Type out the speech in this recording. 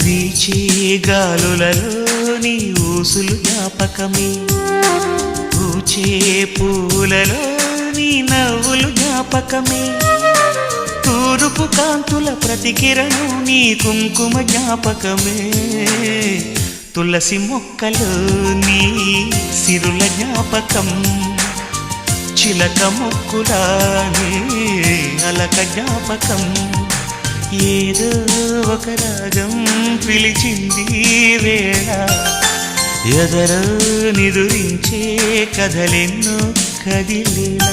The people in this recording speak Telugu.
వీచే గాలులలో నీ ఊసులు జ్ఞాపకమే, పూచే పూలలో నీ నవ్వులు జ్ఞాపకమే, తూరుపు కాంతుల ప్రతికిరణం నీ కుంకుమ జ్ఞాపకమే, తులసి మొక్కలో నీ సిరుల జ్ఞాపకం, చిలక మొక్కులానే అలక జ్ఞాపకం, ఏదో ఒక రాగం పిలిచింది వేళ, ఎదరో నిదురించే కథలెన్నో కదిలేలా.